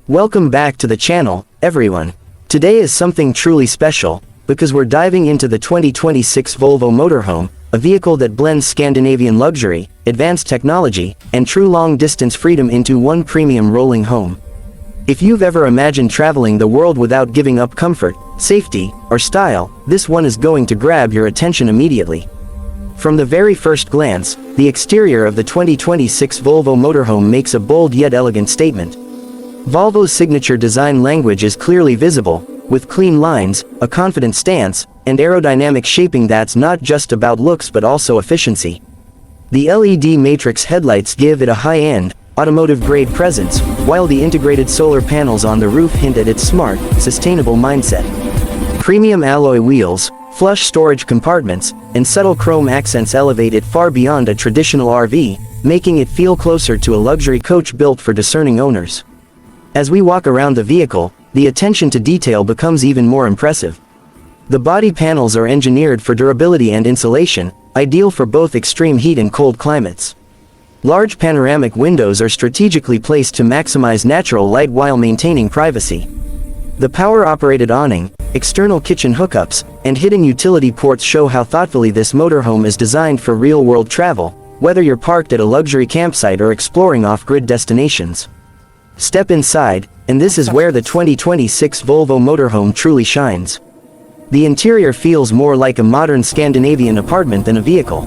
Welcome back to the channel, everyone. Today is something truly special, because we're diving into the 2026 Volvo Motorhome, a vehicle that blends Scandinavian luxury, advanced technology, and true long-distance freedom into one premium rolling home. If you've ever imagined traveling the world without giving up comfort, safety, or style, this one is going to grab your attention immediately. From the very first glance, the exterior of the 2026 Volvo Motorhome makes a bold yet elegant statement. Volvo's signature design language is clearly visible, with clean lines, a confident stance, and aerodynamic shaping that's not just about looks but also efficiency. The LED matrix headlights give it a high-end, automotive-grade presence, while the integrated solar panels on the roof hint at its smart, sustainable mindset. Premium alloy wheels, flush storage compartments, and subtle chrome accents elevate it far beyond a traditional RV, making it feel closer to a luxury coach built for discerning owners. As we walk around the vehicle, the attention to detail becomes even more impressive. The body panels are engineered for durability and insulation, ideal for both extreme heat and cold climates. Large panoramic windows are strategically placed to maximize natural light while maintaining privacy. The power-operated awning, external kitchen hookups, and hidden utility ports show how thoughtfully this motorhome is designed for real-world travel, whether you're parked at a luxury campsite or exploring off-grid destinations. Step inside, and this is where the 2026 Volvo Motorhome truly shines. The interior feels more like a modern Scandinavian apartment than a vehicle.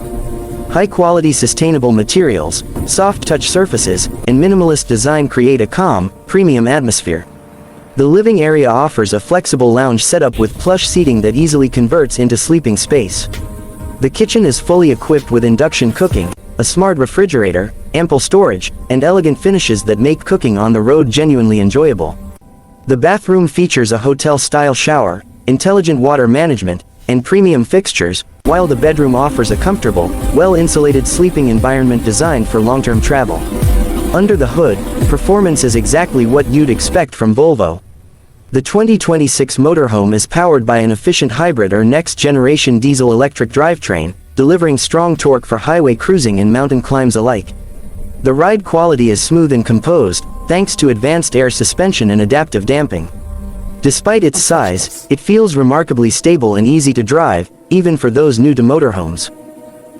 High-quality sustainable materials, soft-touch surfaces, and minimalist design create a calm, premium atmosphere. The living area offers a flexible lounge setup with plush seating that easily converts into sleeping space. The kitchen is fully equipped with induction cooking, a smart refrigerator, ample storage, and elegant finishes that make cooking on the road genuinely enjoyable. The bathroom features a hotel-style shower, intelligent water management, and premium fixtures, while the bedroom offers a comfortable, well-insulated sleeping environment designed for long-term travel. Under the hood, performance is exactly what you'd expect from Volvo. The 2026 Motorhome is powered by an efficient hybrid or next-generation diesel-electric drivetrain, delivering strong torque for highway cruising and mountain climbs alike. The ride quality is smooth and composed, thanks to advanced air suspension and adaptive damping. Despite its size, it feels remarkably stable and easy to drive, even for those new to motorhomes.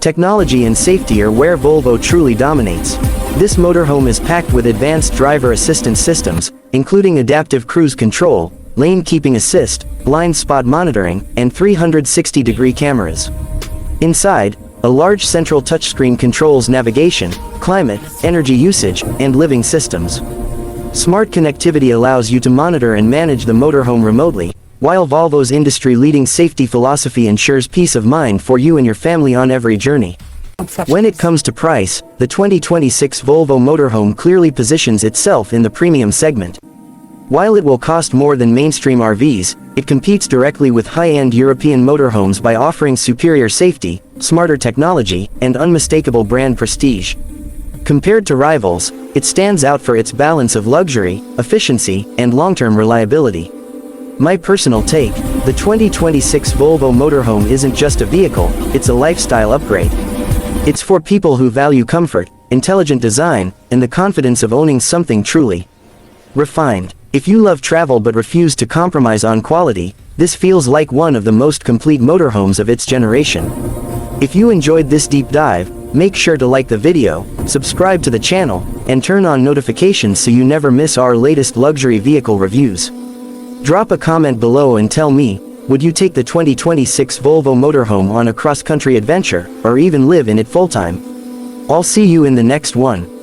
Technology and safety are where Volvo truly dominates. This motorhome is packed with advanced driver assistance systems, including adaptive cruise control, lane keeping assist, blind spot monitoring, and 360-degree cameras. Inside, a large central touchscreen controls navigation, climate, energy usage, and living systems. Smart connectivity allows you to monitor and manage the motorhome remotely, while Volvo's industry-leading safety philosophy ensures peace of mind for you and your family on every journey. When it comes to price, the 2026 Volvo Motorhome clearly positions itself in the premium segment. While it will cost more than mainstream RVs, it competes directly with high-end European motorhomes by offering superior safety, smarter technology, and unmistakable brand prestige. Compared to rivals, it stands out for its balance of luxury, efficiency, and long-term reliability. My personal take, the 2026 Volvo Motorhome isn't just a vehicle, it's a lifestyle upgrade. It's for people who value comfort, intelligent design, and the confidence of owning something truly refined. If you love travel but refuse to compromise on quality, this feels like one of the most complete motorhomes of its generation. If you enjoyed this deep dive, make sure to like the video, subscribe to the channel, and turn on notifications so you never miss our latest luxury vehicle reviews. Drop a comment below and tell me, would you take the 2026 Volvo Motorhome on a cross-country adventure, or even live in it full-time? I'll see you in the next one.